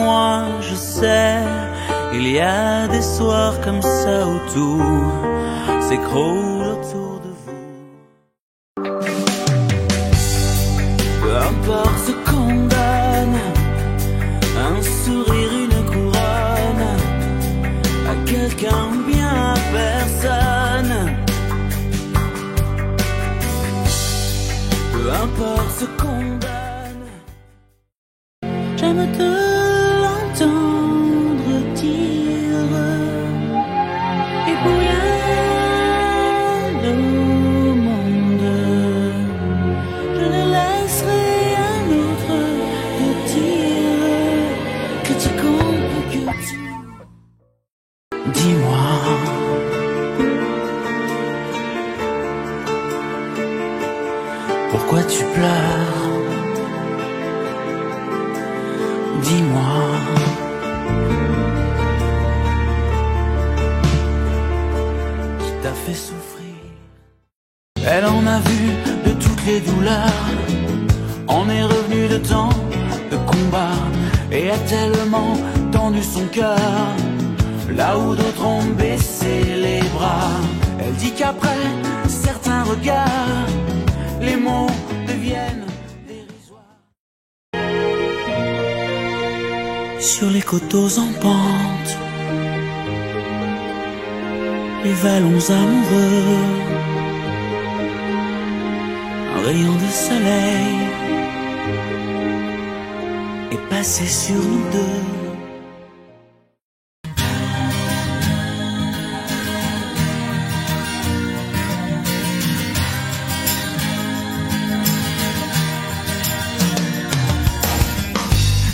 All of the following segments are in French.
moi, je sais, il y a des soirs comme ça où tout s'écroule autour de vous. Peu importe ce qu'on donne, un sourire, une couronne, à quelqu'un ou bien à personne. Peu importe ce qu'on donne, j'aime te l'entendre dire, et pour rien au monde, je ne laisserai un autre te dire que tu comptes, que tu... Dis-moi, pourquoi tu pleures? Dis-moi, qui t'a fait souffrir? Elle en a vu de toutes les douleurs, en est revenu de temps de combat, et a tellement tendu son cœur, là où d'autres ont baissé les bras. Elle dit qu'après certains regards, les mots deviennent dérisoires. Sur les coteaux en pente, les vallons amoureux, un rayon de soleil est passé sur nous deux.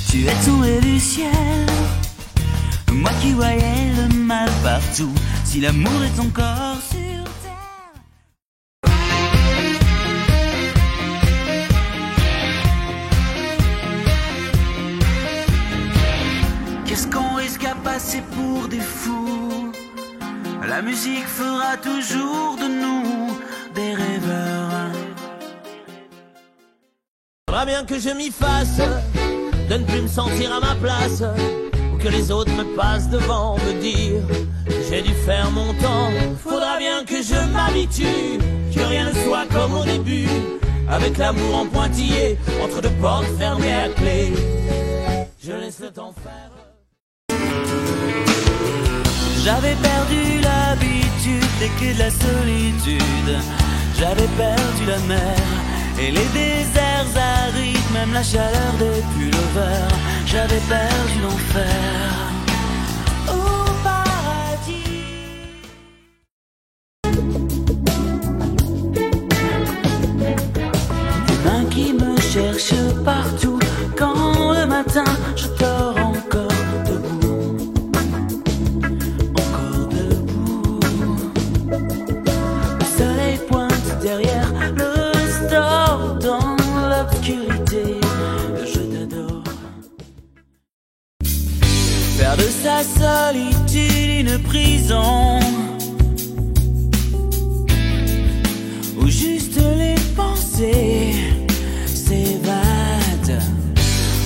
Tu es tombé du ciel, moi qui voyais le mal partout. Si l'amour est encore sur terre, qu'est-ce qu'on risque à passer pour des fous? La musique fera toujours de nous des rêveurs. Faudra bien que je m'y fasse, de ne plus me sentir à ma place, ou que les autres me passent devant, me dire que j'ai dû faire mon temps. Faudra bien que je m'habitue, que rien ne soit comme au début, avec l'amour en pointillé, entre deux portes fermées à clé. Je laisse le temps faire. J'avais perdu l'habitude des quais de la solitude, j'avais perdu la mer et les déserts arides, même la chaleur des pullovers. J'avais perdu l'enfer au paradis. Des mains qui me cherchent partout, quand le matin je dors encore debout. Encore debout. Le soleil pointe derrière le dans l'obscurité, je t'adore. Faire de sa solitude une prison, où juste les pensées s'évadent.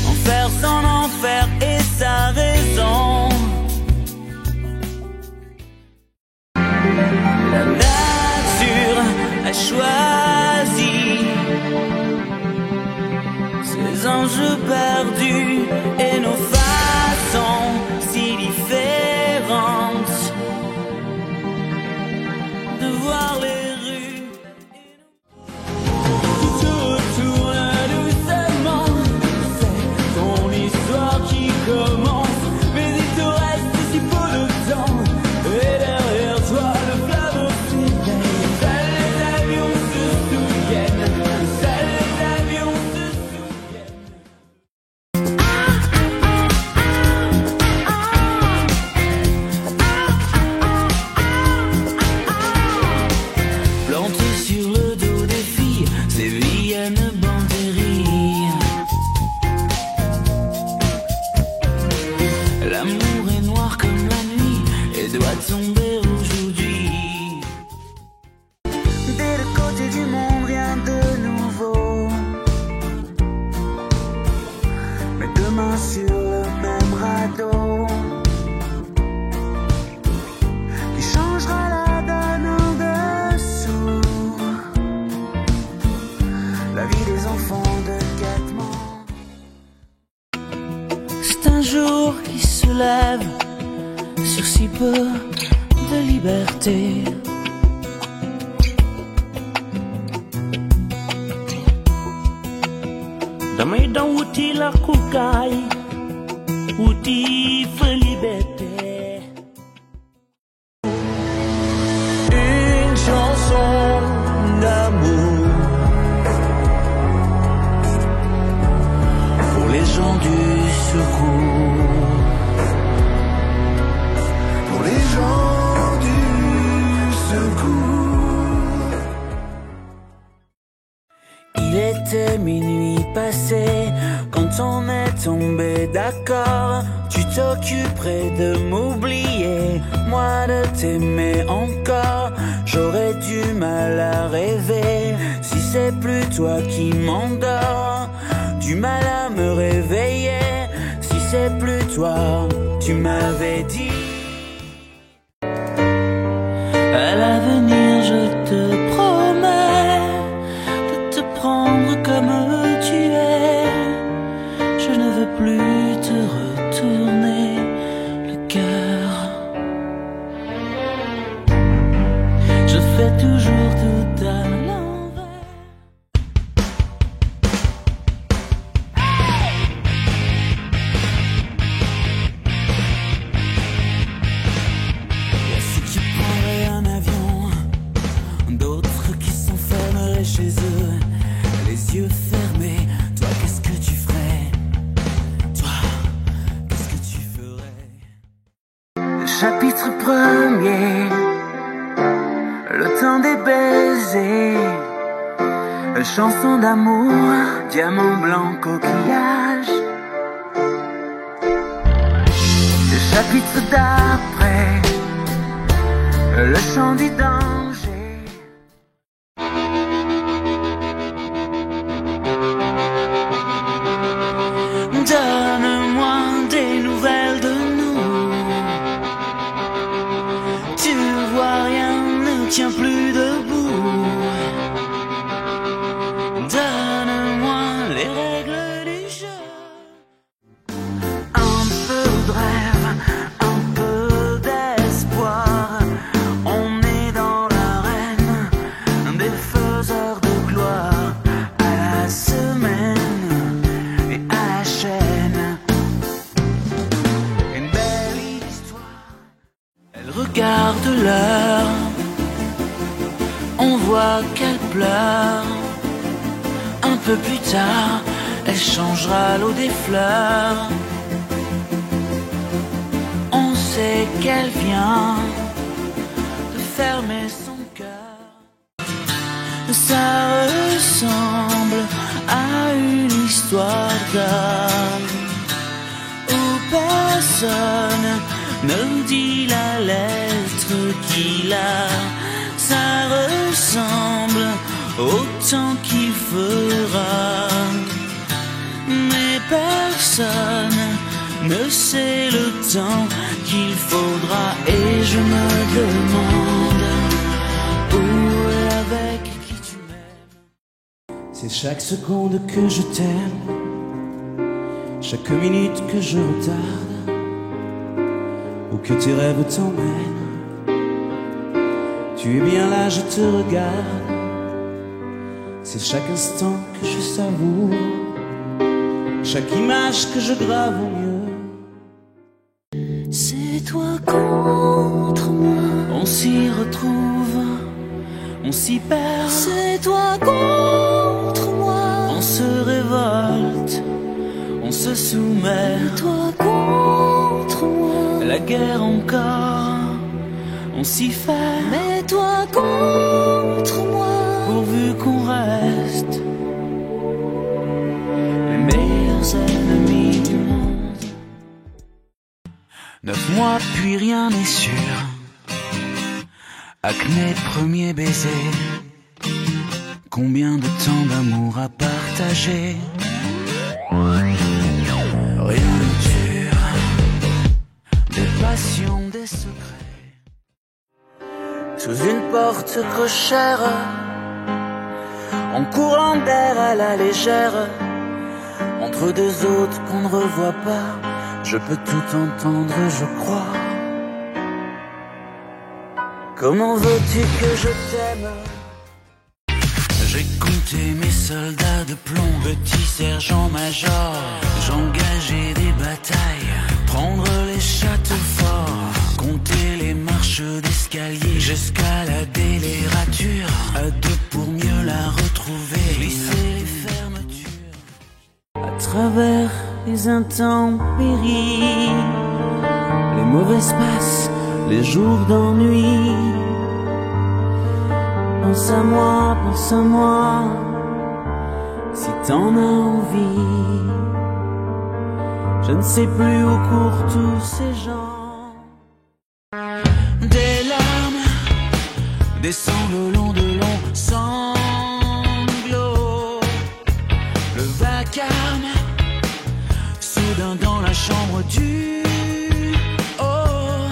Enfer sans enfer et sa raison. La nature a choisi ces anges perdus et nos façons si différentes de voir les rues. Tout se retourne doucement, c'est ton histoire qui commence, mais il te reste si peu de temps, et derrière toi le fleuve s'éveille. Les avions se si peu de liberté. damay daw wuti làkkukaay wuti fa liberté. Une chanson d'amour Pour les gens du secours, pour les gens du secours. il était minuit passé quand on est tombé d'accord. Tu t'occuperais de m'oublier, moi de t'aimer encore. J'aurais du mal à rêver si c'est plus toi qui m'endors. Du mal à me réveiller si c'est plus toi. Tu m'avais dit à l'avenir je te promets de te prendre comme tu es. Je ne veux plus te retourner le cœur. Je fais toujours tout à l'envers. Y a ceux qui prendraient un avion, d'autres qui s'enfermeraient chez eux, les yeux fermés. Toi, qu'est-ce que tu ferais? Toi, qu'est-ce que tu ferais? Le chapitre premier, le temps des baisers, chanson d'amour, diamant blanc, coquillage. Le chapitre d'après, le chant du danger. Donne-moi des nouvelles de nous. Tu vois, rien ne tient plus debout. Donne-moi les règles du jeu. Un peu de rêve, un peu d'espoir. On est dans l'arène des faiseurs de gloire. À la semaine et à la chaîne. Une belle histoire. Elle regarde l'heure. On voit qu'elle pleure. Un peu plus tard, elle changera l'eau des fleurs. On sait qu'elle vient de fermer son cœur. Ça ressemble à une histoire d'âme où personne ne dit la lettre qu'il a. Ça ressemble au temps qu'il fera, mais personne ne sait le temps qu'il faudra. Et je me demande où et avec qui tu m'aimes. C'est chaque seconde que je t'aime, chaque minute que je retarde, ou que tes rêves t'emmènent. Tu es bien là, je te regarde. C'est chaque instant que je savoure, chaque image que je grave au mieux. C'est toi contre moi. On s'y retrouve, on s'y perd. C'est toi contre moi. On se révolte, on se soumet. Toi contre moi. La guerre encore, on s'y fait. Mais toi contre moi. Pourvu qu'on reste les meilleurs ennemis du monde. 9 mois puis rien n'est sûr. Acné, premier baiser. Combien de temps d'amour à partager? Rien ne dure. Des passions, des secrets. Sous une porte cochère, en courant d'air à la légère, entre deux autres qu'on ne revoit pas, je peux tout entendre, je crois. Comment veux-tu que je t'aime? J'ai compté mes soldats de plomb, petit sergent-major. J'engageais des batailles, prendre les châteaux forts, compter les marches d'escalier. J'escaladais les ratures, à deux pour mieux la retrouver, glisser les fermetures. À travers les intempéries, les mauvaises passes, les jours d'ennui. Pense à moi, si t'en as envie. Je ne sais plus où courent tous ces gens. Des larmes descendent le long de longs sanglots. Le vacarme, soudain dans la chambre du haut.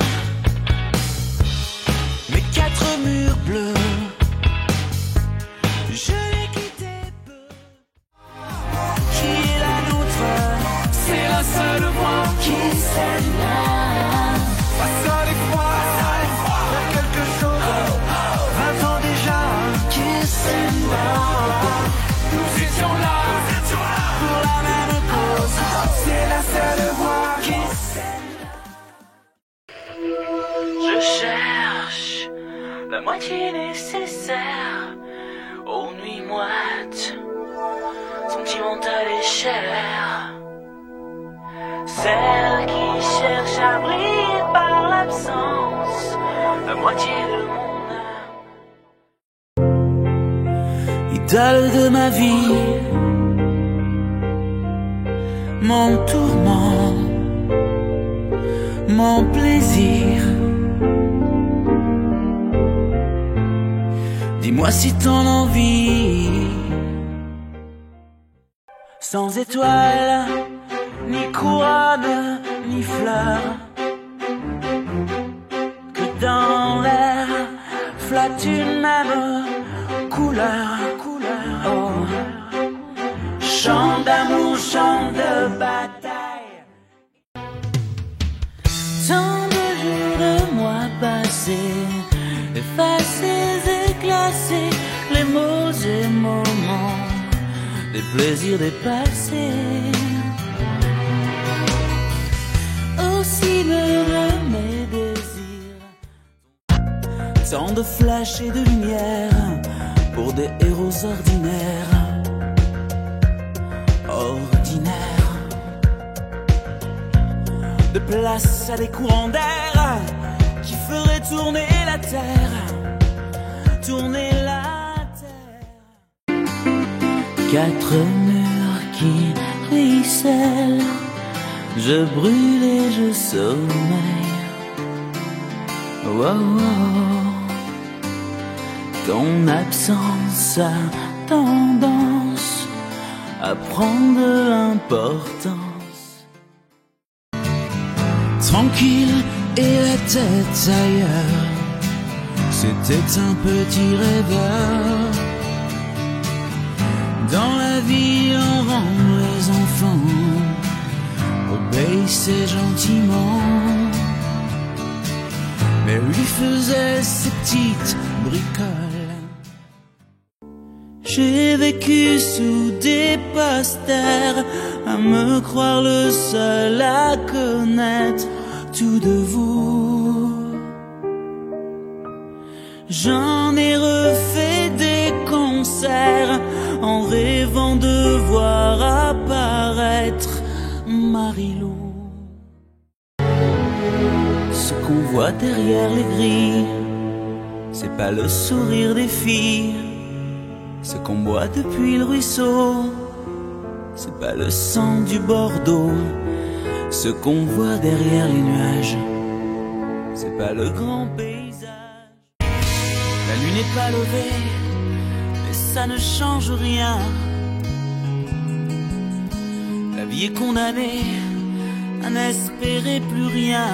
Mes quatre murs bleus, je l'ai quitté peu. Qui est la nôtre? C'est la seule voix qui s'aime là. Face à l'effroi, faire quelque chose. 20 ans déjà, Qui s'aime là. nous étions là. Pour la même cause. C'est la seule voix Qui s'aime là. Je cherche la moitié nécessaire aux nuits moites, sentimentale et chère. Celle qui cherche à briller par l'absence, la moitié de mon âme. Idole de ma vie, mon tourment, mon plaisir. Dis-moi si t'en as envie. Sans étoiles, ni couronne, ni fleurs, que dans l'air flotte une même couleur. Oh, chant d'amour, chant de bataille. Tant de jours, de mois passés, effacés et classés, les mots et moments, des plaisirs dépassés. Aussi meurent mes désirs. Tant de flashs et de lumière pour des héros ordinaires. Ordinaires. De place à des courants d'air qui feraient tourner la terre. Tourner la terre. Quatre murs qui ruissellent. Je brûle et je sommeille. Oh, oh, oh. Ton absence a tendance à prendre de l'importance. Tranquille et la tête ailleurs, c'était un petit rêveur. Dans la vie on rend les enfants, obéissait gentiment, mais lui faisait ses petites bricoles. J'ai vécu sous des posters, à me croire le seul à connaître tout de vous. J'en ai refait des concerts en rêvant de voir apparaître Marilou. Ce qu'on voit derrière les grilles, c'est pas le sourire des filles. Ce qu'on boit depuis le ruisseau, c'est pas le sang du Bordeaux. Ce qu'on voit derrière les nuages, c'est pas le grand paysage. La lune n'est pas levée, mais ça ne change rien. La vie est condamnée à n'espérer plus rien.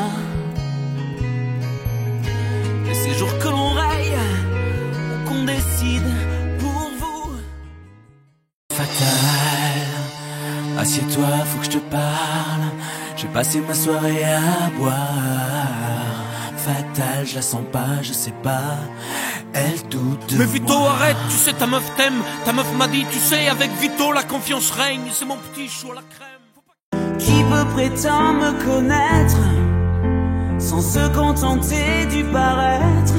Et ces jours que l'on raye, ou qu'on décide pour vous. Fatal, assieds-toi, faut que je te parle. J'ai passé ma soirée à boire. fatale, je la sens pas, je sais pas. Elle doute de Mais Vito, moi. arrête, tu sais, ta meuf t'aime. Ta meuf m'a dit, tu sais, avec Vito, la confiance règne. C'est mon petit chou à la crème. Qui peut prétendre me connaître sans se contenter du paraître?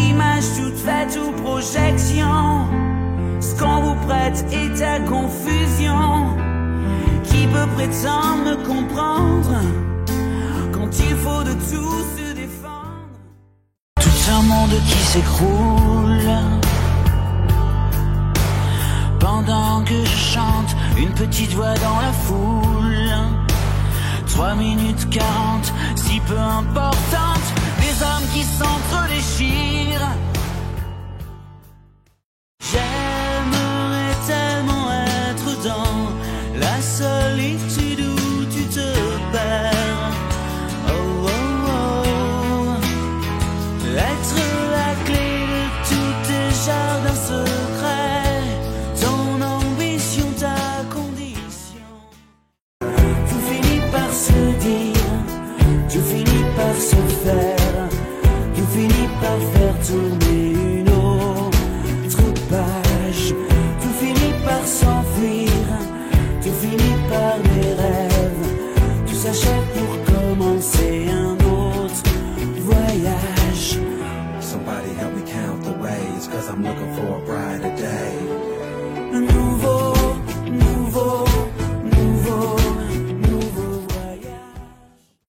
Image toute faite ou projection, ce qu'on vous prête est à confusion. Qui peut prétendre me comprendre quand il faut de tout se défendre? Tout un monde qui s'écroule pendant que je chante une petite voix dans la foule. 3 minutes 40, si peu importante, des hommes qui s'entre-déchirent. J'aimerais tellement être dans la solitude où tu te perds. Oh oh oh, être la clé de tous tes jardins secrets, ton ambition, ta condition. Tout finit par se dire, tout finit par se faire, tout finit par faire tourner une autre page. Tout finit par s'enfuir, tout finit par des rêves, tout s'achète pour commencer un autre voyage. Somebody help me count the ways, 'cause I'm looking for a brighter day.